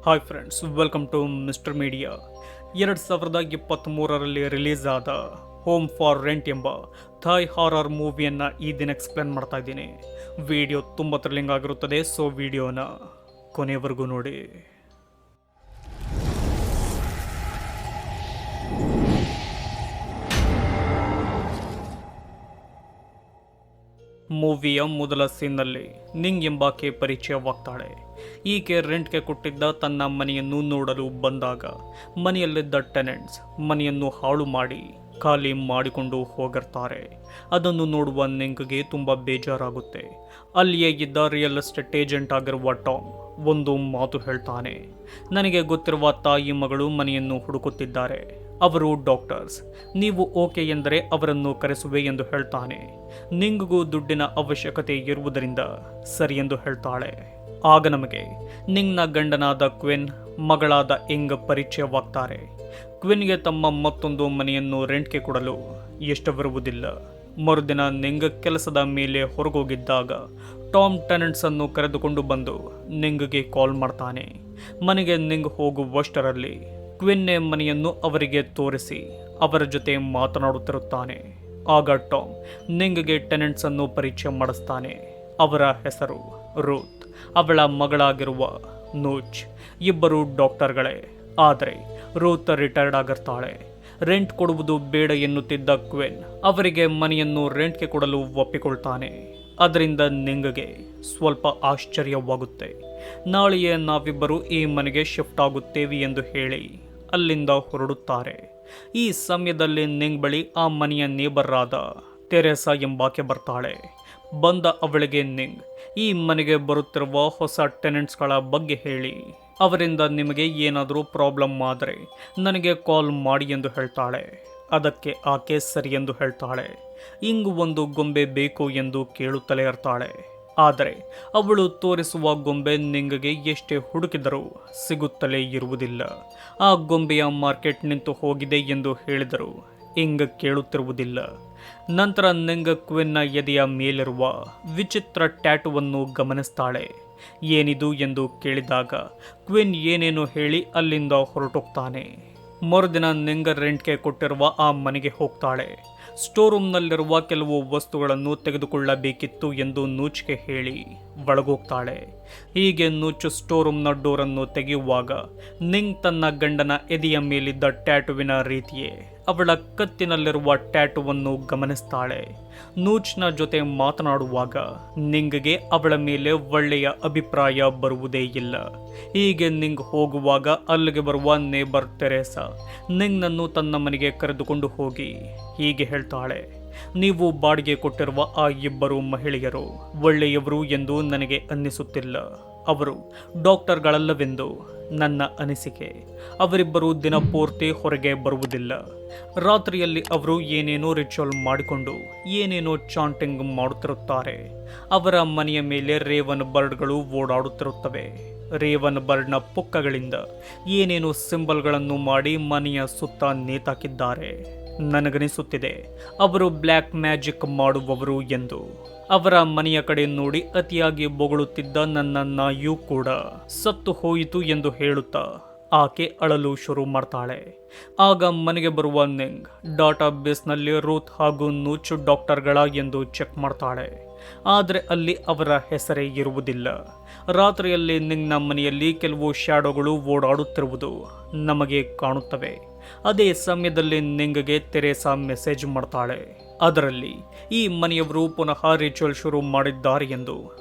Hi friends, welcome to Mister Media. 2023ರಲ್ಲಿ release ಆದ home for rent ಎಂಬ Thai horror ಮೂವಿಯನ್ನು ಈ ದಿನ ಎಕ್ಸ್ಪ್ಲೇನ್ ಮಾಡ್ತಾ ಇದ್ದೀನಿ. ವಿಡಿಯೋ ತುಂಬ ಥ್ರಿಲ್ಲಿಂಗ್ ಆಗಿರುತ್ತದೆ, ಸೊ ವಿಡಿಯೋನ ಕೊನೆಯವರೆಗೂ ನೋಡಿ. ಮೂವಿಯ ಮೊದಲ ಸೀನ್ನಲ್ಲಿ ನಿಂಗ್ ಎಂಬಾಕೆ ಪರಿಚಯವಾಗ್ತಾಳೆ. ಈಕೆ ರೆಂಟ್ಗೆ ಕೊಟ್ಟಿದ್ದ ತನ್ನ ಮನೆಯನ್ನು ನೋಡಲು ಬಂದಾಗ ಮನೆಯಲ್ಲಿದ್ದ ಟೆನೆಂಟ್ಸ್ ಮನೆಯನ್ನು ಹಾಳು ಮಾಡಿ ಖಾಲಿ ಮಾಡಿಕೊಂಡು ಹೋಗಿರ್ತಾರೆ. ಅದನ್ನು ನೋಡುವ ನಿಂಗ್ಗೆ ತುಂಬ ಬೇಜಾರಾಗುತ್ತೆ. ಅಲ್ಲಿಯೇ ಇದ್ದ ರಿಯಲ್ ಎಸ್ಟೇಟ್ ಏಜೆಂಟ್ ಆಗಿರುವ ಟಾಮ್ ಒಂದು ಮಾತು ಹೇಳ್ತಾನೆ. ನನಗೆ ಗೊತ್ತಿರುವ ತಾಯಿ ಮಗಳು ಮನೆಯನ್ನು ಹುಡುಕುತ್ತಿದ್ದಾರೆ. ಅವರು ಡಾಕ್ಟರ್ಸ್. ನೀವು ಓಕೆ ಎಂದರೆ ಅವರನ್ನು ಕರೆಸುವೆ ಎಂದು ಹೇಳ್ತಾನೆ. ನಿಂಗ್ಗೂ ದುಡ್ಡಿನ ಅವಶ್ಯಕತೆ ಇರುವುದರಿಂದ ಸರಿ ಎಂದು ಹೇಳ್ತಾಳೆ. ಆಗ ನಮಗೆ ನಿಂಗ್ನ ಗಂಡನಾದ ಕ್ವಿನ್, ಮಗಳಾದ ಇಂಗ್ ಪರಿಚಯವಾಗ್ತಾರೆ. ಕ್ವಿನ್ಗೆ ತಮ್ಮ ಮತ್ತೊಂದು ಮನೆಯನ್ನು ರೆಂಟ್ಗೆ ಕೊಡಲು ಇಷ್ಟವಿರುವುದಿಲ್ಲ. ಮರುದಿನ ನಿಂಗ್ ಕೆಲಸದ ಮೇಲೆ ಹೊರಗೋಗಿದ್ದಾಗ ಟಾಮ್ ಟೆನೆಂಟ್ಸ್ ಅನ್ನು ಕರೆದುಕೊಂಡು ಬಂದು ನಿಂಗ್ಗೆ ಕಾಲ್ ಮಾಡ್ತಾನೆ. ಮನೆಗೆ ನಿಂಗ್ ಹೋಗುವಷ್ಟರಲ್ಲಿ ಕ್ವಿನ್ನೆ ಮನೆಯನ್ನು ಅವರಿಗೆ ತೋರಿಸಿ ಅವರ ಜೊತೆ ಮಾತನಾಡುತ್ತಿರುತ್ತಾನೆ. ಆಗ ಟಾಮ್ ನಿಂಗ್ಗೆ ಟೆನೆಂಟ್ಸ್ ಅನ್ನು ಪರಿಚಯ ಮಾಡಿಸ್ತಾನೆ. ಅವರ ಹೆಸರು ರೂತ್, ಅವಳ ಮಗಳಾಗಿರುವ ನೂಚ್. ಇಬ್ಬರು ಡಾಕ್ಟರ್ಗಳೇ. ಆದರೆ ರೂತ್ ರಿಟೈರ್ಡ್ ಆಗಿರ್ತಾಳೆ. ರೆಂಟ್ ಕೊಡುವುದು ಬೇಡ ಎನ್ನುತ್ತಿದ್ದ ಕ್ವಿನ್ ಅವರಿಗೆ ಮನೆಯನ್ನು ರೆಂಟ್ಗೆ ಕೊಡಲು ಒಪ್ಪಿಕೊಳ್ತಾನೆ. ಅದರಿಂದ ನಿಂಗ್ಗೆ ಸ್ವಲ್ಪ ಆಶ್ಚರ್ಯವಾಗುತ್ತೆ. ನಾಳೆಯೇ ನಾವಿಬ್ಬರು ಈ ಮನೆಗೆ ಶಿಫ್ಟ್ ಆಗುತ್ತೇವೆ ಎಂದು ಹೇಳಿ ಅಲ್ಲಿಂದ ಹೊರಡುತ್ತಾರೆ. ಈ ಸಮಯದಲ್ಲಿ ನಿಂಗ್ ಬಳಿ ಆ ಮನೆಯ ನೇಬರ್ರಾದ ತೆರೆಸಾ ಎಂಬಾಕೆ ಬರ್ತಾಳೆ. ಬಂದ ಅವಳಿಗೆ ನಿಂಗ್ ಈ ಮನೆಗೆ ಬರುತ್ತಿರುವ ಹೊಸ ಟೆನೆಂಟ್ಸ್ಗಳ ಬಗ್ಗೆ ಹೇಳಿ ಅವರಿಂದ ನಿಮಗೆ ಏನಾದರೂ ಪ್ರಾಬ್ಲಮ್ ಆದರೆ ನನಗೆ ಕಾಲ್ ಮಾಡಿ ಎಂದು ಹೇಳ್ತಾಳೆ. ಅದಕ್ಕೆ ಆಕೆ ಸರಿ ಎಂದು ಹೇಳ್ತಾಳೆ. ಇಂಗ್ ಒಂದು ಗೊಂಬೆ ಬೇಕು ಎಂದು ಕೇಳುತ್ತಲೇ ಇರ್ತಾಳೆ. ಆದರೆ ಅವಳು ತೋರಿಸುವ ಗೊಂಬೆ ನಿಂಗ್ಗೆ ಎಷ್ಟೇ ಹುಡುಕಿದರೂ ಸಿಗುತ್ತಲೇ ಇರುವುದಿಲ್ಲ. ಆ ಗೊಂಬೆಯ ಮಾರ್ಕೆಟ್ ನಿಂತು ಹೋಗಿದೆ ಎಂದು ಹೇಳಿದರು ಇಂಗ್ ಕೇಳುತ್ತಿರುವುದಿಲ್ಲ. ನಂತರ ನಿಂಗ್ ಕ್ವಿನ್ನ ಎದೆಯ ಮೇಲಿರುವ ವಿಚಿತ್ರ ಟ್ಯಾಟುವನ್ನು ಗಮನಿಸ್ತಾಳೆ. ಏನಿದು ಎಂದು ಕೇಳಿದಾಗ ಕ್ವಿನ್ ಏನೇನು ಹೇಳಿ ಅಲ್ಲಿಂದ ಹೊರಟೋಗ್ತಾನೆ. ಮರುದಿನ ನಿಂಗ್ ರೆಂಟ್ಗೆ ಕೊಟ್ಟಿರುವ ಆ ಮನೆಗೆ ಹೋಗ್ತಾಳೆ. ಸ್ಟೋರ್ ರೂಮ್ನಲ್ಲಿರುವ ಕೆಲವು ವಸ್ತುಗಳನ್ನು ತೆಗೆದುಕೊಳ್ಳಬೇಕಿತ್ತು ಎಂದು ನೂಚ್ಗೆ ಹೇಳಿ ಒಳಗೋಗ್ತಾಳೆ. ಹೀಗೆ ನೂಚು ಸ್ಟೋರ್ ರೂಮ್ನ ಡೋರನ್ನು ತೆಗೆಯುವಾಗ ನಿಂಗ್ ತನ್ನ ಗಂಡನ ಎದೆಯ ಮೇಲಿದ್ದ ಟ್ಯಾಟುವಿನ ರೀತಿಯೇ ಅವಳ ಕತ್ತಿನಲ್ಲಿರುವ ಟ್ಯಾಟುವನ್ನು ಗಮನಿಸ್ತಾಳೆ. ನೂಚ್ನ ಜೊತೆ ಮಾತನಾಡುವಾಗ ನಿಂಗ್ಗೆ ಅವಳ ಮೇಲೆ ಒಳ್ಳೆಯ ಅಭಿಪ್ರಾಯ ಬರುವುದೇ ಇಲ್ಲ. ಹೀಗೆ ನಿಂಗ್ ಹೋಗುವಾಗ ಅಲ್ಲಿಗೆ ಬರುವ ನೇಬರ್ ತೆರೆಸಾ ನಿಂಗ್ನನ್ನು ತನ್ನ ಮನೆಗೆ ಕರೆದುಕೊಂಡು ಹೋಗಿ ಹೀಗೆ ಹೇಳ್ತಾಳೆ. ನೀವು ಬಾಡಿಗೆ ಕೊಟ್ಟಿರುವ ಆ ಇಬ್ಬರು ಮಹಿಳೆಯರು ಒಳ್ಳೆಯವರು ಎಂದು ನನಗೆ ಅನ್ನಿಸುತ್ತಿಲ್ಲ. ಅವರು ಡಾಕ್ಟರ್ಗಳಲ್ಲವೆಂದು ನನ್ನ ಅನಿಸಿಕೆ. ಅವರಿಬ್ಬರು ದಿನಪೂರ್ತಿ ಹೊರಗೆ ಬರುವುದಿಲ್ಲ. ರಾತ್ರಿಯಲ್ಲಿ ಅವರು ಏನೇನೋ ರಿಚುವಲ್ ಮಾಡಿಕೊಂಡು ಏನೇನೋ ಚಾಂಟಿಂಗ್ ಮಾಡುತ್ತಿರುತ್ತಾರೆ. ಅವರ ಮನೆಯ ಮೇಲೆ ರೇವನ್ ಬರ್ಡ್ಗಳು ಓಡಾಡುತ್ತಿರುತ್ತವೆ. ರೇವನ್ ಬರ್ಡ್ನ ಪುಕ್ಕಗಳಿಂದ ಏನೇನೋ ಸಿಂಬಲ್ಗಳನ್ನು ಮಾಡಿ ಮನೆಯ ಸುತ್ತ ನೇತಾಕಿದ್ದಾರೆ. ನನಗನಿಸುತ್ತಿದೆ ಅವರು ಬ್ಲ್ಯಾಕ್ ಮ್ಯಾಜಿಕ್ ಮಾಡುವವರು ಎಂದು. ಅವರ ಮನೆಯ ಕಡೆ ನೋಡಿ ಅತಿಯಾಗಿ ಬೊಗಳುತ್ತಿದ್ದ ನನ್ನ ನಾಯಿಯೂ ಕೂಡ ಸತ್ತು ಹೋಯಿತು ಎಂದು ಹೇಳುತ್ತಾ ಆಕೆ ಅಳಲು ಶುರು ಮಾಡ್ತಾಳೆ. ಆಗ ಮನೆಗೆ ಬರುವ ನಿಂಗ್ ಡಾಟಾ ಬೇಸ್ನಲ್ಲಿ ರೂತ್ ಹಾಗೂ ನೂಚು ಡಾಕ್ಟರ್ಗಳ ಎಂದು ಚೆಕ್ ಮಾಡ್ತಾಳೆ. ಆದರೆ ಅಲ್ಲಿ ಅವರ ಹೆಸರೇ ಇರುವುದಿಲ್ಲ. ರಾತ್ರಿಯಲ್ಲಿ ನಿಂಗ್ನ ಮನೆಯಲ್ಲಿ ಕೆಲವು ಶ್ಯಾಡೋಗಳು ಓಡಾಡುತ್ತಿರುವುದು ನಮಗೆ ಕಾಣುತ್ತವೆ. ಅದೇ ಸಮಯದಲ್ಲಿ ನಿಂಗ್ಗೆ ತೆರೆಸಾ ಮೆಸೇಜ್ ಮಾಡ್ತಾಳೆ. ಅದರಲ್ಲಿ ಈ ಮನೆಯವರು ಪುನಃ ರಿಚುವಲ್ ಶುರು ಮಾಡಿದ್ದಾರೆ ಎಂದು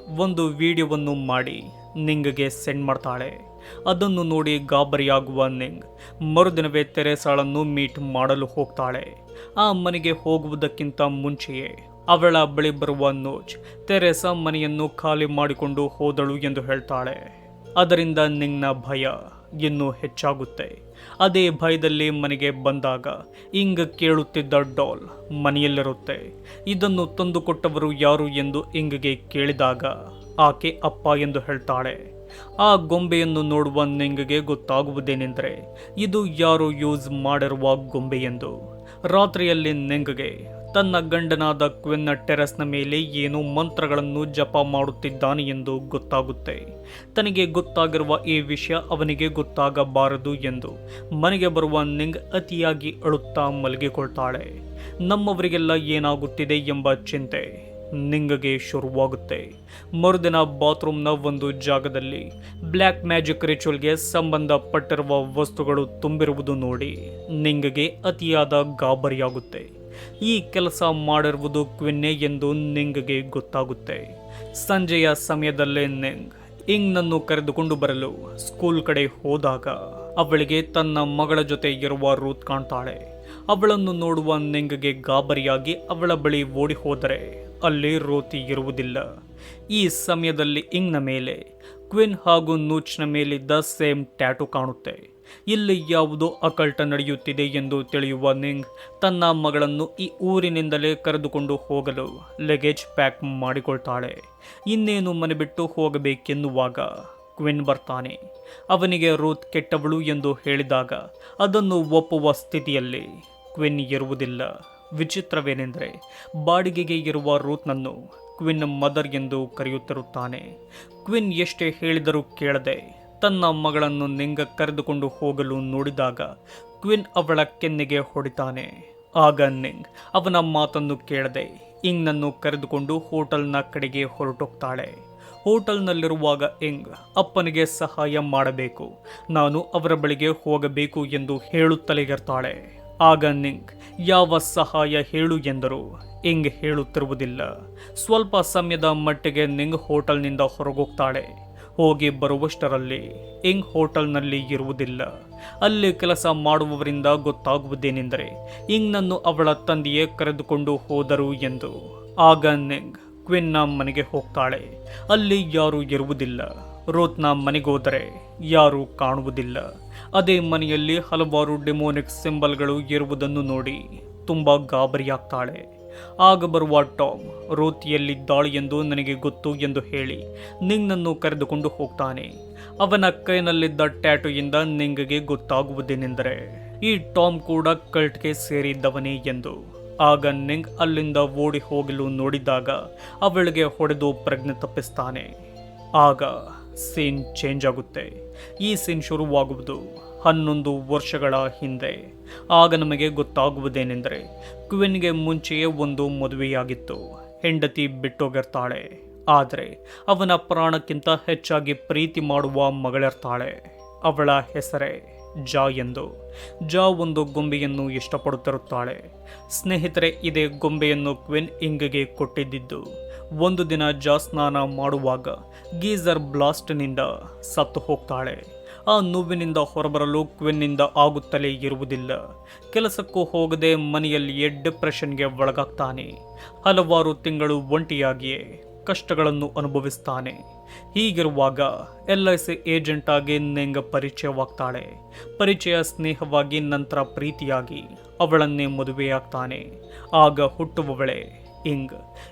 ಒಂದು ವಿಡಿಯೋವನ್ನು ಮಾಡಿ ನಿಂಗ್ಗೆ ಸೆಂಡ್ ಮಾಡ್ತಾಳೆ. ಅದನ್ನು ನೋಡಿ ಗಾಬರಿಯಾಗುವ ನಿಂಗ್ ಮರುದಿನವೇ ತೆರೆಸಾಳನ್ನು ಮೀಟ್ ಮಾಡಲು ಹೋಗ್ತಾಳೆ. ಆ ಮನೆಗೆ ಹೋಗುವುದಕ್ಕಿಂತ ಮುಂಚೆಯೇ ಅವಳ ಬಳಿ ಬರುವ ನೂಚ್ ತೆರೆಸಾ ಮನೆಯನ್ನು ಖಾಲಿ ಮಾಡಿಕೊಂಡು ಹೋದಳು ಎಂದು ಹೇಳ್ತಾಳೆ. ಅದರಿಂದ ನಿಂಗ್ನ ಭಯ ಇನ್ನೂ ಹೆಚ್ಚಾಗುತ್ತೆ. ಅದೇ ಭಯದಲ್ಲಿ ಮನೆಗೆ ಬಂದಾಗ ಇಂಗ್ ಕೇಳುತ್ತಿದ್ದ ಡಾಲ್ ಮನೆಯಲ್ಲಿರುತ್ತೆ. ಇದನ್ನು ತಂದುಕೊಟ್ಟವರು ಯಾರು ಎಂದು ಇಂಗ್ಗೆ ಕೇಳಿದಾಗ ಆಕೆ ಅಪ್ಪ ಎಂದು ಹೇಳ್ತಾಳೆ. ಆ ಗೊಂಬೆಯನ್ನು ನೋಡುವ ನಿಂಗ್ಗೆ ಗೊತ್ತಾಗುವುದೇನೆಂದರೆ ಇದು ಯಾರು ಯೂಸ್ ಮಾಡಿರುವ ಗೊಂಬೆ ಎಂದು. ರಾತ್ರಿಯಲ್ಲಿ ನಿಂಗ್ಗೆ ತನ್ನ ಗಂಡನಾದ ಕ್ವಿನ್ನ ಟೆರೆಸ್ನ ಮೇಲೆ ಏನೋ ಮಂತ್ರಗಳನ್ನು ಜಪ ಮಾಡುತ್ತಿದ್ದಾನೆ ಎಂದು ಗೊತ್ತಾಗುತ್ತೆ. ತನಗೆ ಗೊತ್ತಾಗಿರುವ ಈ ವಿಷಯ ಅವನಿಗೆ ಗೊತ್ತಾಗಬಾರದು ಎಂದು ಮನೆಗೆ ಬರುವ ನಿಂಗ್ ಅತಿಯಾಗಿ ಅಳುತ್ತಾ ಮಲಗಿಕೊಳ್ತಾಳೆ. ನಮ್ಮವರಿಗೆಲ್ಲ ಏನಾಗುತ್ತಿದೆ ಎಂಬ ಚಿಂತೆ ನಿಂಗ್ಗೆ ಶುರುವಾಗುತ್ತೆ. ಮರುದಿನ ಬಾತ್ರೂಮ್ನ ಒಂದು ಜಾಗದಲ್ಲಿ ಬ್ಲ್ಯಾಕ್ ಮ್ಯಾಜಿಕ್ ರಿಚುವಲ್ಗೆ ಸಂಬಂಧಪಟ್ಟಿರುವ ವಸ್ತುಗಳು ತುಂಬಿರುವುದು ನೋಡಿ ನಿಂಗ್ಗೆ ಅತಿಯಾದ ಗಾಬರಿಯಾಗುತ್ತೆ. ಈ ಕೆಲಸ ಮಾಡಿರುವುದು ಕ್ವಿನ್ನೆ ಎಂದು ನಿಂಗ್ಗೆ ಗೊತ್ತಾಗುತ್ತೆ. ಸಂಜೆಯ ಸಮಯದಲ್ಲೇ ಇಂಗ್ನನ್ನು ಕರೆದುಕೊಂಡು ಬರಲು ಸ್ಕೂಲ್ ಕಡೆ ಹೋದಾಗ ಅವಳಿಗೆ ತನ್ನ ಮಗಳ ಜೊತೆ ಇರುವ ರೂತ್ ಕಾಣ್ತಾಳೆ. ಅವಳನ್ನು ನೋಡುವ ನಿಂಗ್ಗೆ ಗಾಬರಿಯಾಗಿ ಅವಳ ಬಳಿ ಓಡಿ ಹೋದರೆ ಅಲ್ಲಿ ರೂತ್ ಇರುವುದಿಲ್ಲ. ಈ ಸಮಯದಲ್ಲಿ ಇಂಗ್ನ ಮೇಲೆ ಕ್ವಿನ್ ಹಾಗೂ ನೂಚ್ನ ಮೇಲಿದ್ದ ಸೇಮ್ ಟ್ಯಾಟೂ ಕಾಣುತ್ತೆ. ಇಲ್ಲಿ ಯಾವುದೋ ಅಕಲ್ಟ ನಡೆಯುತ್ತಿದೆ ಎಂದು ತಿಳಿಯುವ ನಿಂಗ್ ತನ್ನ ಮಗಳನ್ನು ಈ ಊರಿನಿಂದಲೇ ಕರೆದುಕೊಂಡು ಹೋಗಲು ಲಗೇಜ್ ಪ್ಯಾಕ್ ಮಾಡಿಕೊಳ್ತಾಳೆ. ಇನ್ನೇನು ಮನೆ ಬಿಟ್ಟು ಹೋಗಬೇಕೆನ್ನುವಾಗ ಕ್ವಿನ್ ಬರ್ತಾನೆ. ಅವನಿಗೆ ರೂತ್ ಕೆಟ್ಟವಳು ಎಂದು ಹೇಳಿದಾಗ ಅದನ್ನು ಒಪ್ಪುವ ಸ್ಥಿತಿಯಲ್ಲಿ ಕ್ವಿನ್ ಇರುವುದಿಲ್ಲ. ವಿಚಿತ್ರವೇನೆಂದರೆ ಬಾಡಿಗೆಗೆ ಇರುವ ರೂತ್ನನ್ನು ಕ್ವಿನ್ ಮದರ್ ಎಂದು ಕರೆಯುತ್ತಿರುತ್ತಾನೆ. ಕ್ವಿನ್ ಎಷ್ಟೇ ಹೇಳಿದರೂ ಕೇಳದೆ ತನ್ನ ಮಗಳನ್ನು ನಿಂಗ ಕರೆದುಕೊಂಡು ಹೋಗಲು ನೋಡಿದಾಗ ಕ್ವಿನ್ ಅವಳ ಕೆನ್ನೆಗೆ ಹೊಡಿತಾನೆ. ಆಗ ನಿಂಗ್ ಅವನ ಮಾತನ್ನು ಕೇಳದೆ ಇಂಗ್ನನ್ನು ಕರೆದುಕೊಂಡು ಹೋಟೆಲ್ನ ಕಡೆಗೆ ಹೊರಟೋಗ್ತಾಳೆ. ಹೋಟೆಲ್ನಲ್ಲಿರುವಾಗ ಇಂಗ್ ಅಪ್ಪನಿಗೆ ಸಹಾಯ ಮಾಡಬೇಕು, ನಾನು ಅವರ ಬಳಿಗೆ ಹೋಗಬೇಕು ಎಂದು ಹೇಳುತ್ತಲೇ ಇರ್ತಾಳೆ. ಆಗ ನಿಂಗ್ ಯಾವ ಸಹಾಯ ಹೇಳು ಎಂದರೂ ಇಂಗ್ ಹೇಳುತ್ತಿರುವುದಿಲ್ಲ. ಸ್ವಲ್ಪ ಸಮಯದ ಮಟ್ಟಿಗೆ ನಿಂಗ್ ಹೋಟೆಲ್ನಿಂದ ಹೊರಗೋಗ್ತಾಳೆ. ಹೋಗಿ ಬರುವಷ್ಟರಲ್ಲಿ ಇಂಗ್ ಹೋಟೆಲ್ನಲ್ಲಿ ಇರುವುದಿಲ್ಲ. ಅಲ್ಲಿ ಕೆಲಸ ಮಾಡುವವರಿಂದ ಗೊತ್ತಾಗುವುದೇನೆಂದರೆ ಇಂಗ್ನನ್ನು ಅವಳ ತಂದೆಯೇ ಕರೆದುಕೊಂಡು ಹೋದರು ಎಂದು. ಆಗ ನಿಂಗ್ ಕ್ವಿನ್ನ ಮನೆಗೆ ಹೋಗ್ತಾಳೆ. ಅಲ್ಲಿ ಯಾರೂ ಇರುವುದಿಲ್ಲ. ರೂತ್ನ ಮನೆಗೋದರೆ ಯಾರೂ ಕಾಣುವುದಿಲ್ಲ. ಅದೇ ಮನೆಯಲ್ಲಿ ಹಲವಾರು ಡೆಮೋನಿಕ್ ಸಿಂಬಲ್ಗಳು ಇರುವುದನ್ನು ನೋಡಿ ತುಂಬ ಗಾಬರಿಯಾಗ್ತಾಳೆ. ಆಗ ಬರುವ ಟಾಮ್ ರೂತ್ ಎಲ್ಲಿದ್ದಾಳೆ ಎಂದು ನನಗೆ ಗೊತ್ತು ಎಂದು ಹೇಳಿ ನಿಂಗ್ನನ್ನು ಕರೆದುಕೊಂಡು ಹೋಗ್ತಾನೆ. ಅವನ ಕೈನಲ್ಲಿದ್ದ ಟ್ಯಾಟೂಯಿಂದ ನಿಂಗ್ಗೆ ಗೊತ್ತಾಗುವುದೇನೆಂದರೆ ಈ ಟಾಮ್ ಕೂಡ ಕಲ್ಟ್ಗೆ ಸೇರಿದ್ದವನೇ ಎಂದು. ಆಗ ನಿಂಗ್ ಅಲ್ಲಿಂದ ಓಡಿ ಹೋಗಲು ನೋಡಿದಾಗ ಅವಳಿಗೆ ಹೊಡೆದು ಪ್ರಜ್ಞೆ ತಪ್ಪಿಸ್ತಾನೆ. ಆಗ ಸೀನ್ ಚೇಂಜ್ ಆಗುತ್ತೆ. ಈ ಸೀನ್ ಶುರುವಾಗುವುದು 11 ವರ್ಷಗಳ ಹಿಂದೆ. ಆಗ ನಮಗೆ ಗೊತ್ತಾಗುವುದೇನೆಂದರೆ ಕ್ವಿನ್ಗೆ ಮುಂಚೆಯೇ ಒಂದು ಮದುವೆಯಾಗಿತ್ತು. ಹೆಂಡತಿ ಬಿಟ್ಟೋಗಿರ್ತಾಳೆ. ಆದರೆ ಅವನ ಪ್ರಾಣಕ್ಕಿಂತ ಹೆಚ್ಚಾಗಿ ಪ್ರೀತಿ ಮಾಡುವ ಮಗಳಿರ್ತಾಳೆ. ಅವಳ ಹೆಸರೇ ಜಾ ಎಂದು. ಜಾ ಒಂದು ಗೊಂಬೆಯನ್ನು ಇಷ್ಟಪಡುತ್ತಿರುತ್ತಾಳೆ. ಸ್ನೇಹಿತರೆ, ಇದೇ ಗೊಂಬೆಯನ್ನು ಕ್ವಿನ್ ಇಂಗ್ಗೆ ಕೊಟ್ಟಿದ್ದು. ಒಂದು ದಿನ ಜಾ ಸ್ನಾನ ಮಾಡುವಾಗ ಗೀಸರ್ ಬ್ಲಾಸ್ಟ್ನಿಂದ ಸತ್ತು ಹೋಗ್ತಾಳೆ. ಆ ನೋವಿನಿಂದ ಹೊರಬರಲು ಕ್ವಿನ್ನಿಂದ ಆಗುತ್ತಲೇ ಇರುವುದಿಲ್ಲ. ಕೆಲಸಕ್ಕೂ ಹೋಗದೆ ಮನೆಯಲ್ಲಿಯೇ ಡಿಪ್ರೆಷನ್ಗೆ ಒಳಗಾಗ್ತಾನೆ. ಹಲವಾರು ತಿಂಗಳು ಒಂಟಿಯಾಗಿಯೇ ಕಷ್ಟಗಳನ್ನು ಅನುಭವಿಸ್ತಾನೆ. ಹೀಗಿರುವಾಗ LIC ಏಜೆಂಟ್ ಆಗಿ ನಿಂಗ್ ಪರಿಚಯವಾಗ್ತಾಳೆ. ಪರಿಚಯ ಸ್ನೇಹವಾಗಿ ನಂತರ ಪ್ರೀತಿಯಾಗಿ ಅವಳನ್ನೇ ಮದುವೆಯಾಗ್ತಾನೆ. ಆಗ ಹುಟ್ಟುವವಳೆ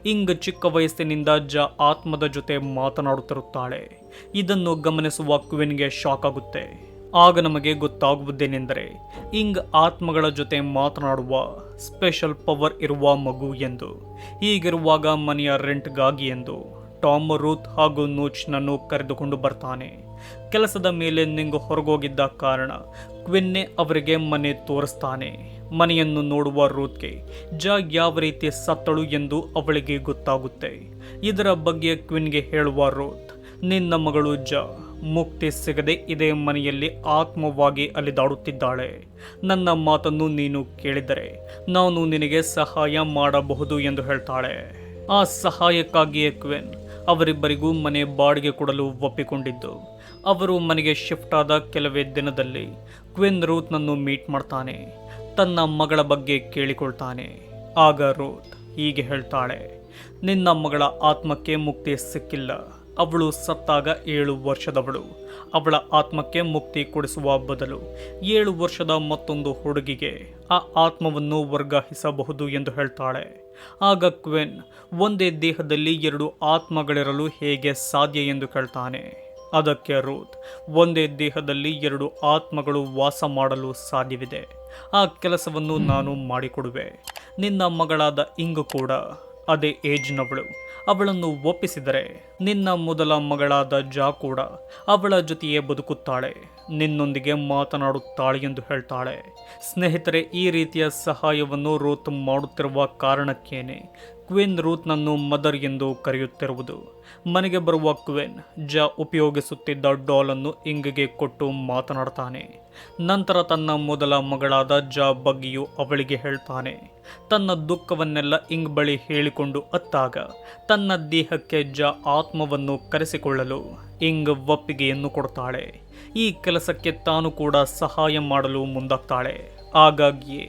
ಇಂಗ್ ಚಿಕ್ಕ ವಯಸ್ಸಿನಿಂದ ಜಾ ಆತ್ಮದ ಜೊತೆ ಮಾತನಾಡುತ್ತಿರುತ್ತಾಳೆ. ಇದನ್ನು ಗಮನಿಸುವ ಕ್ವಿನ್ಗೆ ಶಾಕ್ ಆಗುತ್ತೆ. ಆಗ ನಮಗೆ ಗೊತ್ತಾಗುವುದೇನೆಂದರೆ ಇಂಗ್ ಆತ್ಮಗಳ ಜೊತೆ ಮಾತನಾಡುವ ಸ್ಪೆಷಲ್ ಪವರ್ ಇರುವ ಮಗು ಎಂದು. ಹೀಗಿರುವಾಗ ಮನೆಯ ರೆಂಟ್ಗಾಗಿ ಎಂದು ಟಾಮ್ ರೂತ್ ಹಾಗೂ ನೂಚ್ನನ್ನು ಕರೆದುಕೊಂಡು ಬರ್ತಾನೆ. ಕೆಲಸದ ಮೇಲೆ ನಿಂಗ್ ಹೊರಗೋಗಿದ್ದ ಕಾರಣ ಕ್ವಿನ್ನೆ ಅವರಿಗೆ ಮನೆ ತೋರಿಸ್ತಾನೆ. ಮನೆಯನ್ನು ನೋಡುವ ರೂತ್ಗೆ ಜಾ ಯಾವ ರೀತಿ ಸತ್ತಳು ಎಂದು ಅವಳಿಗೆ ಗೊತ್ತಾಗುತ್ತೆ. ಇದರ ಬಗ್ಗೆ ಕ್ವಿನ್ಗೆ ಹೇಳುವ ರೂತ್, ನಿನ್ನ ಮಗಳು ಜಾ ಮುಕ್ತಿ ಸಿಗದೆ ಇದೇ ಮನೆಯಲ್ಲಿ ಆತ್ಮವಾಗಿ ಅಲಿದಾಡುತ್ತಿದ್ದಾಳೆ. ನನ್ನ ಮಾತನ್ನು ನೀನು ಕೇಳಿದರೆ ನಾನು ನಿನಗೆ ಸಹಾಯ ಮಾಡಬಹುದು ಎಂದು ಹೇಳ್ತಾಳೆ. ಆ ಸಹಾಯಕ್ಕಾಗಿಯೇ ಕ್ವಿನ್ ಅವರಿಬ್ಬರಿಗೂ ಮನೆ ಬಾಡಿಗೆ ಕೊಡಲು ಒಪ್ಪಿಕೊಂಡಿದ್ದು. ಅವರು ಮನೆಗೆ ಶಿಫ್ಟ್ ಆದ ಕೆಲವೇ ದಿನದಲ್ಲಿ ಕ್ವಿನ್ ರೂತ್ನನ್ನು ಮೀಟ್ ಮಾಡ್ತಾನೆ. ತನ್ನ ಮಗಳ ಬಗ್ಗೆ ಕೇಳಿಕೊಳ್ತಾನೆ. ಆಗ ರೂತ್ ಹೀಗೆ ಹೇಳ್ತಾಳೆ, ನಿನ್ನ ಮಗಳ ಆತ್ಮಕ್ಕೆ ಮುಕ್ತಿ ಸಿಕ್ಕಿಲ್ಲ. ಅವಳು ಸತ್ತಾಗ 7 ವರ್ಷದವಳು. ಅವಳ ಆತ್ಮಕ್ಕೆ ಮುಕ್ತಿ ಕೊಡಿಸುವ ಬದಲು 7 ವರ್ಷದ ಮತ್ತೊಂದು ಹುಡುಗಿಗೆ ಆ ಆತ್ಮವನ್ನು ವರ್ಗಾಯಿಸಬಹುದು ಎಂದು ಹೇಳ್ತಾಳೆ. ಆಗ ಕ್ವಿನ್ ಒಂದೇ ದೇಹದಲ್ಲಿ 2 ಆತ್ಮಗಳಿರಲು ಹೇಗೆ ಸಾಧ್ಯ ಎಂದು ಕೇಳ್ತಾನೆ. ಅದಕ್ಕೆ ರೂತ್, ಒಂದೇ ದೇಹದಲ್ಲಿ ಎರಡು ಆತ್ಮಗಳು ವಾಸ ಮಾಡಲು ಸಾಧ್ಯವಿದೆ. ಆ ಕೆಲಸವನ್ನು ನಾನು ಮಾಡಿಕೊಡುವೆ. ನಿನ್ನ ಮಗಳಾದ ಇಂಗು ಕೂಡ ಅದೇ ಏಜ್ನವಳು. ಅವಳನ್ನು ಒಪ್ಪಿಸಿದರೆ ನಿನ್ನ ಮೊದಲ ಮಗಳಾದ ಜಾ ಕೂಡ ಅವಳ ಜೊತೆಯೇ ಬದುಕುತ್ತಾಳೆ, ನಿನ್ನೊಂದಿಗೆ ಮಾತನಾಡುತ್ತಾಳೆ ಎಂದು ಹೇಳ್ತಾಳೆ. ಸ್ನೇಹಿತರೆ, ಈ ರೀತಿಯ ಸಹಾಯವನ್ನು ರೂತ್ ಮಾಡುತ್ತಿರುವ ಕಾರಣಕ್ಕೇನೆ ಕ್ವೀನ್ ರೂತ್ನನ್ನು ಮದರ್ ಎಂದು ಕರೆಯುತ್ತಿರುವುದು. ಮನೆಗೆ ಬರುವ ಕ್ವೀನ್ ಜಾ ಉಪಯೋಗಿಸುತ್ತಿದ್ದ ಡಾಲನ್ನು ಇಂಗ್ಗೆ ಕೊಟ್ಟು ಮಾತನಾಡ್ತಾನೆ. ನಂತರ ತನ್ನ ಮೊದಲ ಮಗಳಾದ ಜಾ ಬಗ್ಗೆಯೂ ಅವಳಿಗೆ ಹೇಳ್ತಾನೆ. ತನ್ನ ದುಃಖವನ್ನೆಲ್ಲ ಇಂಗ್ ಬಳಿ ಹೇಳಿಕೊಂಡು ಅತ್ತಾಗ ತನ್ನ ದೇಹಕ್ಕೆ ಜಾ ಆತ್ಮವನ್ನು ಕರೆಸಿಕೊಳ್ಳಲು ಇಂಗ್ ಒಪ್ಪಿಗೆಯನ್ನು ಕೊಡ್ತಾಳೆ. ಈ ಕೆಲಸಕ್ಕೆ ತಾನು ಕೂಡ ಸಹಾಯ ಮಾಡಲು ಮುಂದಾಗ್ತಾಳೆ. ಹಾಗಾಗಿಯೇ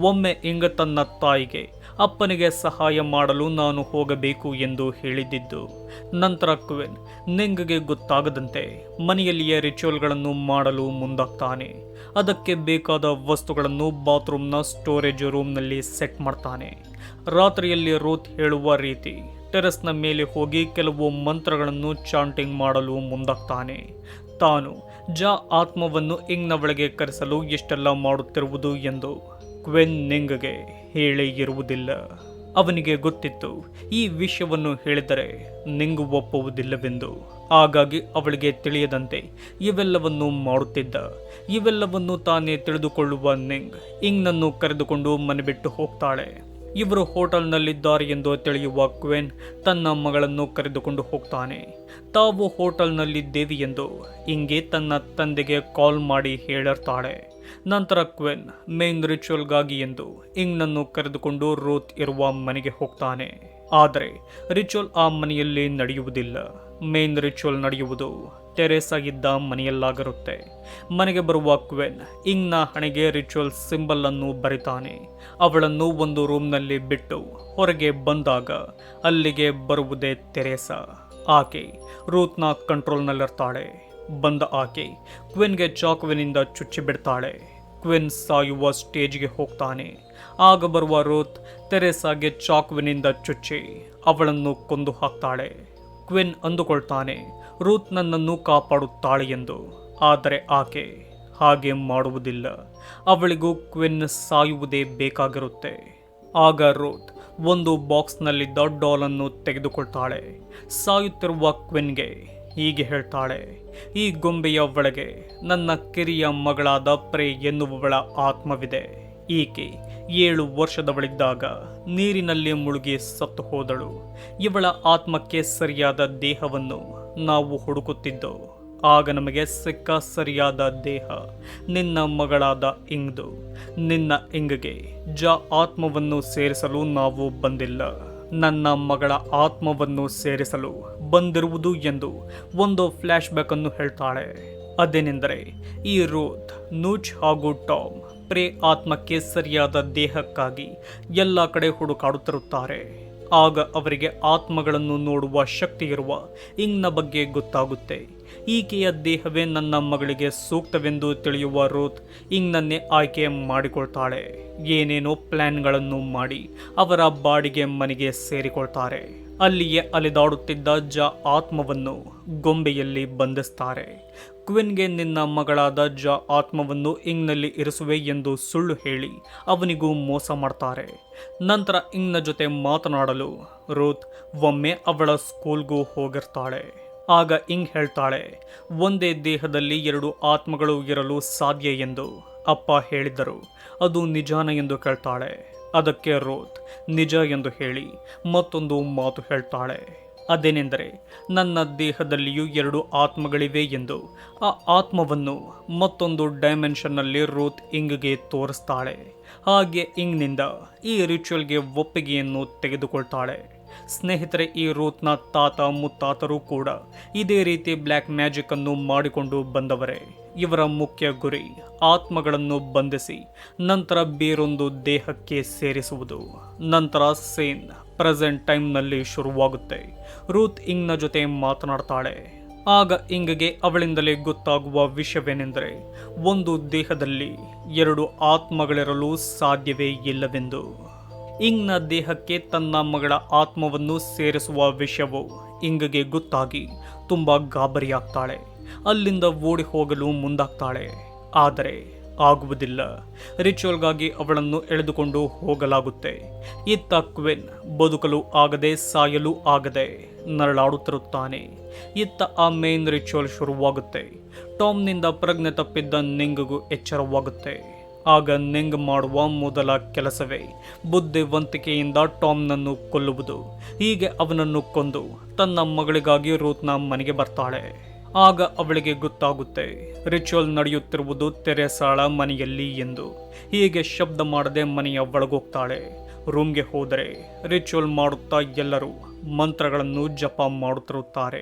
ಒಮ್ಮೆ ಇಂಗ್ ತನ್ನ ತಾಯಿಗೆ ಅಪ್ಪನಿಗೆ ಸಹಾಯ ಮಾಡಲು ನಾನು ಹೋಗಬೇಕು ಎಂದು ಹೇಳಿದ್ದಿದ್ದು. ನಂತರ ಕ್ವೀನ್ ನಿಂಗ್ಗೆ ಗೊತ್ತಾಗದಂತೆ ಮನೆಯಲ್ಲಿಯೇ ರಿಚುವಲ್ಗಳನ್ನು ಮಾಡಲು ಮುಂದಾಗ್ತಾನೆ. ಅದಕ್ಕೆ ಬೇಕಾದ ವಸ್ತುಗಳನ್ನು ಬಾತ್ರೂಮ್ನ ಸ್ಟೋರೇಜ್ ರೂಮ್ನಲ್ಲಿ ಸೆಟ್ ಮಾಡ್ತಾನೆ. ರಾತ್ರಿಯಲ್ಲಿ ರೂತ್ ಹೇಳುವ ರೀತಿ ಟೆರೆಸ್ನ ಮೇಲೆ ಹೋಗಿ ಕೆಲವು ಮಂತ್ರಗಳನ್ನು ಚಾಂಟಿಂಗ್ ಮಾಡಲು ಮುಂದಾಗ್ತಾನೆ. ತಾನು ಜಾ ಆತ್ಮವನ್ನು ಇಂಗ್ನ ಒಳಗೆ ಕರೆಸಲು ಎಷ್ಟೆಲ್ಲ ಮಾಡುತ್ತಿರುವುದು ಎಂದು ಕ್ವೆನ್ ನಿಂಗ್ಗೆ ಹೇಳೇ ಇರುವುದಿಲ್ಲ. ಅವನಿಗೆ ಗೊತ್ತಿತ್ತು ಈ ವಿಷಯವನ್ನು ಹೇಳಿದರೆ ನಿಂಗ್ ಒಪ್ಪುವುದಿಲ್ಲವೆಂದು. ಹಾಗಾಗಿ ಅವಳಿಗೆ ತಿಳಿಯದಂತೆ ಇವೆಲ್ಲವನ್ನು ಮಾಡುತ್ತಿದ್ದ. ಇವೆಲ್ಲವನ್ನು ತಾನೇ ತಿಳಿದುಕೊಳ್ಳುವ ನಿಂಗ್ ಇಂಗ್ನನ್ನು ಕರೆದುಕೊಂಡು ಮನೆ ಬಿಟ್ಟು ಹೋಗ್ತಾಳೆ. ಇವರು ಹೋಟೆಲ್ನಲ್ಲಿದ್ದಾರೆ ಎಂದು ತಿಳಿಯುವ ಕ್ವೆನ್ ತನ್ನ ಮಗಳನ್ನು ಕರೆದುಕೊಂಡು ಹೋಗ್ತಾನೆ. ತಾವು ಹೋಟೆಲ್ನಲ್ಲಿದ್ದೇವೆ ಎಂದು ಇಂಗೆ ತನ್ನ ತಂದೆಗೆ ಕಾಲ್ ಮಾಡಿ ಹೇಳಿರ್ತಾಳೆ. ನಂತರ ಕ್ವೆನ್ ಮೇನ್ ರಿಚುವಲ್ಗಾಗಿ ಎಂದು ಇಂಗ್ನನ್ನು ಕರೆದುಕೊಂಡು ರೂತ್ ಇರುವ ಮನೆಗೆ ಹೋಗ್ತಾನೆ. ಆದರೆ ರಿಚುವಲ್ ಆ ಮನೆಯಲ್ಲಿ ನಡೆಯುವುದಿಲ್ಲ. ಮೇನ್ ರಿಚುವಲ್ ನಡೆಯುವುದು ಟೆರೇಸಾ ಇದ್ದ ಮನೆಯಲ್ಲಾಗಿರುತ್ತೆ. ಮನೆಗೆ ಬರುವ ಕ್ವೆನ್ ಇಂಗ್ನ ಹಣೆಗೆ ರಿಚುವಲ್ ಸಿಂಬಲ್ ಅನ್ನು ಬರಿತಾನೆ. ಅವಳನ್ನು ಒಂದು ರೂಮ್ನಲ್ಲಿ ಬಿಟ್ಟು ಹೊರಗೆ ಬಂದಾಗ ಅಲ್ಲಿಗೆ ಬರುವುದೇ ಟೆರೇಸಾ. ಆಕೆ ರೂತ್ನ ಕಂಟ್ರೋಲ್ನಲ್ಲಿರ್ತಾಳೆ. ಬಂದ ಆಕೆ ಕ್ವೆನ್ಗೆ ಚಾಕುವಿನಿಂದ ಚುಚ್ಚಿ ಬಿಡ್ತಾಳೆ. ಕ್ವೆನ್ ಸಾಯುವ ಸ್ಟೇಜ್ಗೆ ಹೋಗ್ತಾನೆ. ಆಗ ಬರುವ ರೂತ್ ತೆರೇಸಾಗೆ ಚಾಕುವಿನಿಂದ ಚುಚ್ಚಿ ಅವಳನ್ನು ಕೊಂದು ಹಾಕ್ತಾಳೆ. ಕ್ವೆನ್ ಅಂದುಕೊಳ್ತಾನೆ ರೂತ್ ನನ್ನನ್ನು ಕಾಪಾಡುತ್ತಾಳೆ ಎಂದು. ಆದರೆ ಆಕೆ ಹಾಗೆ ಮಾಡುವುದಿಲ್ಲ. ಅವಳಿಗೂ ಕ್ವೆನ್ ಸಾಯುವುದೇ ಬೇಕಾಗಿರುತ್ತೆ. ಆಗ ರೂತ್ ಒಂದು ಬಾಕ್ಸ್ನಲ್ಲಿದ್ದ ಡಾಲನ್ನು ತೆಗೆದುಕೊಳ್ತಾಳೆ. ಸಾಯುತ್ತಿರುವ ಕ್ವೆನ್ಗೆ ಹೀಗೆ ಹೇಳ್ತಾಳೆ, ಈ ಗೊಂಬೆಯ ಒಳಗೆ ನನ್ನ ಕಿರಿಯ ಮಗಳಾದ ಪ್ರೇ ಎನ್ನುವವಳ ಆತ್ಮವಿದೆ. ಈಕೆ 7 ವರ್ಷದವಳಿದ್ದಾಗ ನೀರಿನಲ್ಲಿ ಮುಳುಗಿ ಸತ್ತು ಹೋದಳು. ಇವಳ ಆತ್ಮಕ್ಕೆ ಸರಿಯಾದ ದೇಹವನ್ನು ನಾವು ಹುಡುಕುತ್ತಿದ್ದೋ. ಆಗ ನಮಗೆ ಸಿಕ್ಕ ಸರಿಯಾದ ದೇಹ ನಿನ್ನ ಮಗಳಾದ ಇಂಗ್ದು. ನಿನ್ನ ಇಂಗ್ಗೆ ಜಾ ಆತ್ಮವನ್ನು ಸೇರಿಸಲು ನಾವು ಬಂದಿಲ್ಲ, ನನ್ನ ಮಗಳ ಆತ್ಮವನ್ನು ಸೇರಿಸಲು ಬಂದಿರುವುದು ಎಂದು ಒಂದು ಫ್ಲ್ಯಾಶ್ ಬ್ಯಾಕ್ ಅನ್ನು ಹೇಳ್ತಾಳೆ. ಅದೇನೆಂದರೆ ಈ ರೂತ್, ನೂಚ್ ಹಾಗೂ ಟಾಮ್ ಪ್ರೇ ಆತ್ಮಕ್ಕೆ ಸರಿಯಾದ ದೇಹಕ್ಕಾಗಿ ಎಲ್ಲ ಕಡೆ ಹುಡುಕಾಡುತ್ತಿರುತ್ತಾರೆ. ಆಗ ಅವರಿಗೆ ಆತ್ಮಗಳನ್ನು ನೋಡುವ ಶಕ್ತಿ ಇರುವ ಇಂಗ್ನ ಬಗ್ಗೆ ಗೊತ್ತಾಗುತ್ತೆ. ಈಕೆಯ ದೇಹವೇ ನನ್ನ ಮಗಳಿಗೆ ಸೂಕ್ತವೆಂದು ತಿಳಿಯುವ ರೂತ್ ಇಂಗ್ನನ್ನೇ ಆಯ್ಕೆ ಮಾಡಿಕೊಳ್ತಾಳೆ. ಏನೇನೋ ಪ್ಲಾನ್ಗಳನ್ನು ಮಾಡಿ ಅವರ ಬಾಡಿಗೆ ಮನೆಗೆ ಸೇರಿಕೊಳ್ತಾರೆ. ಅಲ್ಲಿಯೇ ಅಲೆದಾಡುತ್ತಿದ್ದ ಜಾ ಆತ್ಮವನ್ನು ಗೊಂಬೆಯಲ್ಲಿ ಬಂಧಿಸ್ತಾರೆ. ಕ್ವಿನ್ಗೆ ನಿನ್ನ ಮಗಳಾದ ಜಾ ಆತ್ಮವನ್ನು ಇಂಗ್ನಲ್ಲಿ ಇರಿಸುವೆ ಎಂದು ಸುಳ್ಳು ಹೇಳಿ ಅವನಿಗೂ ಮೋಸ ಮಾಡ್ತಾರೆ. ನಂತರ ಇಂಗ್ನ ಜೊತೆ ಮಾತನಾಡಲು ರೂತ್ ಒಮ್ಮೆ ಅವಳ ಸ್ಕೂಲ್ಗೂ ಹೋಗಿರ್ತಾಳೆ. ಆಗ ಇಂಗ್ ಹೇಳ್ತಾಳೆ, ಒಂದೇ ದೇಹದಲ್ಲಿ 2 ಆತ್ಮಗಳು ಇರಲು ಸಾಧ್ಯ ಎಂದು ಅಪ್ಪ ಹೇಳಿದ್ದರು, ಅದು ನಿಜಾನ ಎಂದು ಕೇಳ್ತಾಳೆ. ಅದಕ್ಕೆ ರೂತ್ ನಿಜ ಎಂದು ಹೇಳಿ ಮತ್ತೊಂದು ಮಾತು ಹೇಳ್ತಾಳೆ. ಅದೇನೆಂದರೆ ನನ್ನ ದೇಹದಲ್ಲಿಯೂ 2 ಆತ್ಮಗಳಿವೆ ಎಂದು. ಆ ಆತ್ಮವನ್ನು ಮತ್ತೊಂದು ಡೈಮೆನ್ಷನ್ನಲ್ಲಿ ರೂತ್ ಇಂಗ್ಗೆ ತೋರಿಸ್ತಾಳೆ. ಹಾಗೆ ಇಂಗ್ನಿಂದ ಈ ರಿಚುವಲ್ಗೆ ಒಪ್ಪಿಗೆಯನ್ನು ತೆಗೆದುಕೊಳ್ತಾಳೆ. ಸ್ನೇಹಿತರೆ, ಈ ರೂತ್ನ ತಾತ ಮುತ್ತಾತರು ಕೂಡ ಇದೇ ರೀತಿ ಬ್ಲ್ಯಾಕ್ ಮ್ಯಾಜಿಕ್ ಅನ್ನು ಮಾಡಿಕೊಂಡು ಬಂದವರೇ. ಇವರ ಮುಖ್ಯ ಗುರಿ ಆತ್ಮಗಳನ್ನು ಬಂಧಿಸಿ ನಂತರ ಬೇರೊಂದು ದೇಹಕ್ಕೆ ಸೇರಿಸುವುದು. ನಂತರ ಸೇನ್ ಪ್ರೆಸೆಂಟ್ ಟೈಮ್ನಲ್ಲಿ ಶುರುವಾಗುತ್ತೆ. ರೂತ್ ಇಂಗ್ನ ಜೊತೆ ಮಾತನಾಡ್ತಾಳೆ. ಆಗ ಇಂಗ್ಗೆ ಅವಳಿಂದಲೇ ಗೊತ್ತಾಗುವ ವಿಷಯವೇನೆಂದರೆ ಒಂದು ದೇಹದಲ್ಲಿ 2 ಆತ್ಮಗಳಿರಲು ಸಾಧ್ಯವೇ ಇಲ್ಲವೆಂದು. ಇಂಗ್ನ ದೇಹಕ್ಕೆ ತನ್ನ ಮಗಳ ಆತ್ಮವನ್ನು ಸೇರಿಸುವ ವಿಷಯವು ಇಂಗ್ಗೆ ಗೊತ್ತಾಗಿ ತುಂಬ ಗಾಬರಿಯಾಗ್ತಾಳೆ. ಅಲ್ಲಿಂದ ಓಡಿ ಹೋಗಲು ಮುಂದಾಗ್ತಾಳೆ. ಆದರೆ ಆಗುವುದಿಲ್ಲ. ರಿಚುವಲ್ಗಾಗಿ ಅವಳನ್ನು ಎಳೆದುಕೊಂಡು ಹೋಗಲಾಗುತ್ತೆ. ಇತ್ತ ಕ್ವಿನ್ ಬದುಕಲು ಆಗದೆ ಸಾಯಲು ಆಗದೆ ನರಳಾಡುತ್ತಿರುತ್ತಾನೆ. ಇತ್ತ ಆ ಮೇನ್ ರಿಚುವಲ್ ಶುರುವಾಗುತ್ತೆ. ಟಾಮ್ನಿಂದ ಪ್ರಜ್ಞೆ ತಪ್ಪಿದ್ದ ನಿಂಗ್ಗೂ ಎಚ್ಚರವಾಗುತ್ತೆ. ಆಗ ನಿಂಗ್ ಮಾಡುವ ಮೊದಲ ಕೆಲಸವೇ ಬುದ್ಧಿವಂತಿಕೆಯಿಂದ ಟಾಮ್ನನ್ನು ಕೊಲ್ಲುವುದು. ಹೀಗೆ ಅವನನ್ನು ಕೊಂದು ತನ್ನ ಮಗಳಿಗಾಗಿ ರೂತ್ನ ಮನೆಗೆ ಬರ್ತಾಳೆ. ಆಗ ಅವಳಿಗೆ ಗೊತ್ತಾಗುತ್ತೆ ರಿಚುವಲ್ ನಡೆಯುತ್ತಿರುವುದು ತೆರೆಸಾಳ ಮನೆಯಲ್ಲಿ ಎಂದು. ಹೀಗೆ ಶಬ್ದ ಮಾಡದೆ ಮನೆಯ ಒಳಗೋಗ್ತಾಳೆ. ರೂಮ್ಗೆ ಹೋದರೆ ರಿಚುವಲ್ ಮಾಡುತ್ತಾ ಎಲ್ಲರೂ ಮಂತ್ರಗಳನ್ನು ಜಪ ಮಾಡುತ್ತಿರುತ್ತಾರೆ.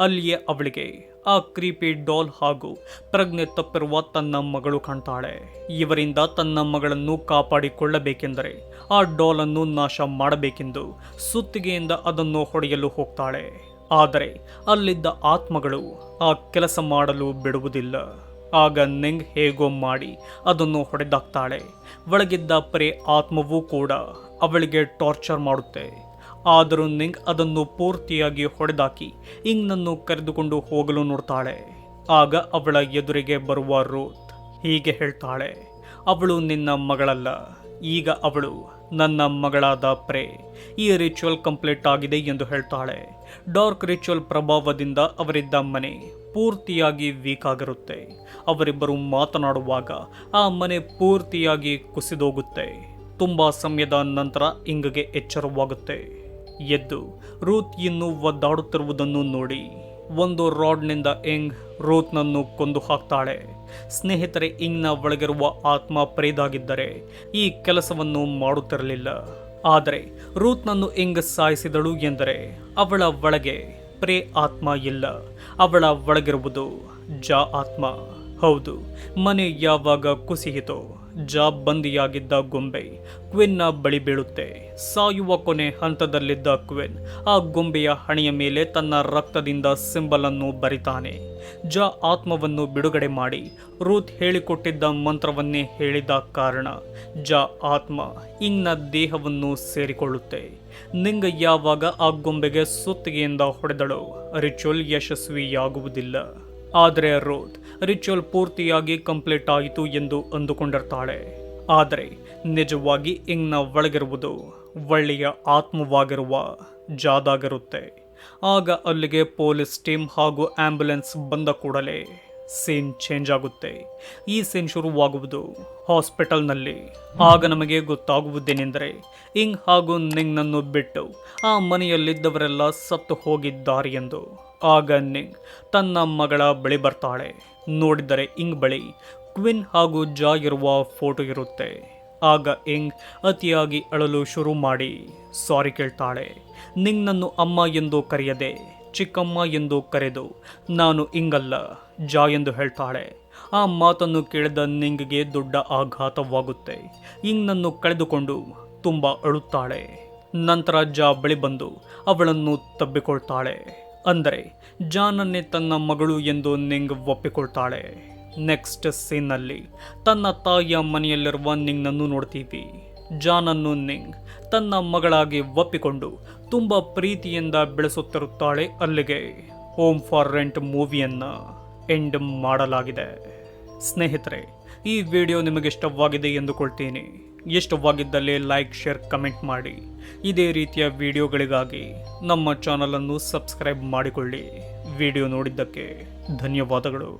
ಅಲ್ಲಿಯೇ ಅವಳಿಗೆ ಆ ಕ್ರೀಪಿ ಡಾಲ್ ಹಾಗೂ ಪ್ರಜ್ಞೆ ತಪ್ಪಿರುವ ತನ್ನ ಮಗಳು ಕಾಣ್ತಾಳೆ. ಇವರಿಂದ ತನ್ನ ಮಗಳನ್ನು ಕಾಪಾಡಿಕೊಳ್ಳಬೇಕೆಂದರೆ ಆ ಡಾಲ್ ಅನ್ನು ನಾಶ ಮಾಡಬೇಕೆಂದು ಸುತ್ತಿಗೆಯಿಂದ ಅದನ್ನು ಹೊಡೆಯಲು ಹೋಗ್ತಾಳೆ. ಆದರೆ ಅಲ್ಲಿದ್ದ ಆತ್ಮಗಳು ಆ ಕೆಲಸ ಮಾಡಲು ಬಿಡುವುದಿಲ್ಲ. ಆಗ ನಿಂಗ್ ಹೇಗೋ ಮಾಡಿ ಅದನ್ನು ಹೊಡೆದಾಕ್ತಾಳೆ. ಒಳಗಿದ್ದ ಪ್ರೇ ಆತ್ಮವೂ ಕೂಡ ಅವಳಿಗೆ ಟಾರ್ಚರ್ ಮಾಡುತ್ತೆ. ಆದರೂ ನಿಂಗ್ ಅದನ್ನು ಪೂರ್ತಿಯಾಗಿ ಹೊಡೆದಾಕಿ ಇಂಗ್ನನ್ನು ಕರೆದುಕೊಂಡು ಹೋಗಲು ನೋಡ್ತಾಳೆ. ಆಗ ಅವಳ ಎದುರಿಗೆ ಬರುವ ರೂತ್ ಹೀಗೆ ಹೇಳ್ತಾಳೆ, ಅವಳು ನಿನ್ನ ಮಗಳಲ್ಲ, ಈಗ ಅವಳು ನನ್ನ ಮಗಳಾದ ಪ್ರೇ. ಈ ರಿಚುವಲ್ ಕಂಪ್ಲೀಟ್ ಆಗಿದೆ ಎಂದು ಹೇಳ್ತಾಳೆ. ಡಾರ್ಕ್ ರಿಚುವಲ್ ಪ್ರಭಾವದಿಂದ ಅವರಿದ್ದ ಮನೆ ಪೂರ್ತಿಯಾಗಿ ವೀಕ್ ಆಗಿರುತ್ತೆ. ಅವರಿಬ್ಬರು ಮಾತನಾಡುವಾಗ ಆ ಮನೆ ಪೂರ್ತಿಯಾಗಿ ಕುಸಿದೋಗುತ್ತೆ. ತುಂಬಾ ಸಮಯದ ನಂತರ ಇಂಗ್ಗೆ ಎಚ್ಚರವಾಗುತ್ತೆ. ಎದ್ದು ರೂತ್ ಇನ್ನು ಒದ್ದಾಡುತ್ತಿರುವುದನ್ನು ನೋಡಿ ಒಂದು ರಾಡ್ನಿಂದ ಇಂಗ್ ರೂತ್ನನ್ನು ಕೊಂದು ಹಾಕ್ತಾಳೆ. ಸ್ನೇಹಿತರೆ, ಇಂಗ್ನ ಒಳಗಿರುವ ಆತ್ಮ ಪ್ರೇದಾಗಿದ್ದರೆ ಈ ಕೆಲಸವನ್ನು ಮಾಡುತ್ತಿರಲಿಲ್ಲ. ಆದರೆ ರೂತ್ನನ್ನು ಇಂಗ್ ಸಾಯಿಸಿದಳು ಎಂದರೆ ಅವಳ ಒಳಗೆ ಪ್ರೇ ಆತ್ಮ ಇಲ್ಲ, ಅವಳ ಒಳಗಿರುವುದು ಜಾ ಆತ್ಮ. ಹೌದು, ಮನೆ ಯಾವಾಗ ಕುಸಿಯಿತೋ ಜಾ ಬಂದಿಯಾಗಿದ್ದ ಗೊಂಬೆ ಕ್ವಿನ್ನ ಬಳಿ ಬೀಳುತ್ತೆ. ಸಾಯುವ ಕೊನೆ ಹಂತದಲ್ಲಿದ್ದ ಕ್ವಿನ್ ಆ ಗೊಂಬೆಯ ಹಣೆಯ ಮೇಲೆ ತನ್ನ ರಕ್ತದಿಂದ ಸಿಂಬಲ್ ಅನ್ನು ಬರಿತಾನೆ. ಜಾ ಆತ್ಮವನ್ನು ಬಿಡುಗಡೆ ಮಾಡಿ ರೂತ್ ಹೇಳಿಕೊಟ್ಟಿದ್ದ ಮಂತ್ರವನ್ನೇ ಹೇಳಿದ ಕಾರಣ ಜಾ ಆತ್ಮ ಇಂಗ್ನ ದೇಹವನ್ನು ಸೇರಿಕೊಳ್ಳುತ್ತೆ. ನಿಂಗ್ ಯಾವಾಗ ಆ ಗೊಂಬೆಗೆ ಸುತ್ತಿಗೆಯಿಂದ ಹೊಡೆದಳೋ ರಿಚುವಲ್ ಯಶಸ್ವಿಯಾಗುವುದಿಲ್ಲ. ಆದರೆ ರೂತ್ ರಿಚುವಲ್ ಪೂರ್ತಿಯಾಗಿ ಕಂಪ್ಲೀಟ್ ಆಯಿತು ಎಂದು ಅಂದುಕೊಂಡಿರ್ತಾಳೆ. ಆದರೆ ನಿಜವಾಗಿ ಇಂಗ್ನ ಒಳಗಿರುವುದು ಒಳ್ಳೆಯ ಆತ್ಮವಾಗಿರುವ ಜಾದಾಗಿರುತ್ತೆ. ಆಗ ಅಲ್ಲಿಗೆ ಪೊಲೀಸ್ ಟೀಮ್ ಹಾಗೂ ಆಂಬ್ಯುಲೆನ್ಸ್ ಬಂದ ಕೂಡಲೇ ಸೀನ್ ಚೇಂಜ್ ಆಗುತ್ತೆ. ಈ ಸೀನ್ ಶುರುವಾಗುವುದು ಹಾಸ್ಪಿಟಲ್ನಲ್ಲಿ. ಆಗ ನಮಗೆ ಗೊತ್ತಾಗುವುದೇನೆಂದರೆ ಇಂಗ್ ಹಾಗೂ ನಿಂಗ್ನನ್ನು ಬಿಟ್ಟು ಆ ಮನೆಯಲ್ಲಿದ್ದವರೆಲ್ಲ ಸತ್ತು ಹೋಗಿದ್ದಾರೆ ಎಂದು. ಆಗ ನಿಂಗ್ ತನ್ನ ಮಗಳ ಬಳಿ ಬರ್ತಾಳೆ. ನೋಡಿದರೆ ಇಂಗ್ ಬಳಿ ಕ್ವಿನ್ ಹಾಗೂ ಜಾ ಇರುವ ಫೋಟೋ ಇರುತ್ತೆ. ಆಗ ಇಂಗ್ ಅತಿಯಾಗಿ ಅಳಲು ಶುರು ಮಾಡಿ ಸಾರಿ ಕೇಳ್ತಾಳೆ. ನಿಂಗ್ನನ್ನು ಅಮ್ಮ ಎಂದು ಕರೆಯದೆ ಚಿಕ್ಕಮ್ಮ ಎಂದು ಕರೆದು ನಾನು ಇಂಗಲ್ಲ ಜಾ ಎಂದು ಹೇಳ್ತಾಳೆ. ಆ ಮಾತನ್ನು ಕೇಳಿದ ನಿಂಗ್ಗೆ ದೊಡ್ಡ ಆಘಾತವಾಗುತ್ತೆ. ಇಂಗ್ನನ್ನು ಕಳೆದುಕೊಂಡು ತುಂಬ ಅಳುತ್ತಾಳೆ. ನಂತರ ಜಾ ಬಳಿ ಬಂದು ಅವಳನ್ನು ತಬ್ಬಿಕೊಳ್ತಾಳೆ. ಅಂದರೆ ಜಾನನ್ನೇ ತನ್ನ ಮಗಳು ಎಂದು ನಿಂಗ್ ಒಪ್ಪಿಕೊಳ್ತಾಳೆ. ನೆಕ್ಸ್ಟ್ ಸೀನ್ನಲ್ಲಿ ತನ್ನ ತಾಯಿಯ ಮನೆಯಲ್ಲಿರುವ ನಿಂಗ್ನನ್ನು ನೋಡ್ತೀವಿ. ಜಾನನ್ನು ನಿಂಗ್ ತನ್ನ ಮಗಳಾಗಿ ಒಪ್ಪಿಕೊಂಡು ತುಂಬ ಪ್ರೀತಿಯಿಂದ ಬೆಳೆಸುತ್ತಿರುತ್ತಾಳೆ. ಅಲ್ಲಿಗೆ ಹೋಮ್ ಫಾರ್ ರೆಂಟ್ ಮೂವಿಯನ್ನು ಎಂಡ್ ಮಾಡಲಾಗಿದೆ. ಸ್ನೇಹಿತರೆ, ಈ ವಿಡಿಯೋ ನಿಮಗೆ ಇಷ್ಟವಾಗಿದೆ ಎಂದುಕೊಳ್ತೀನಿ. ಇಷ್ಟವಾಗಿದ್ದಲ್ಲಿ ಲೈಕ್, ಶೇರ್, ಕಮೆಂಟ್ ಮಾಡಿ. ಇದೇ ರೀತಿಯ ವಿಡಿಯೋಗಳಿಗಾಗಿ ನಮ್ಮ ಚಾನಲನ್ನು ಸಬ್ಸ್ಕ್ರೈಬ್ ಮಾಡಿಕೊಳ್ಳಿ. ವಿಡಿಯೋ ನೋಡಿದ್ದಕ್ಕೆ ಧನ್ಯವಾದಗಳು.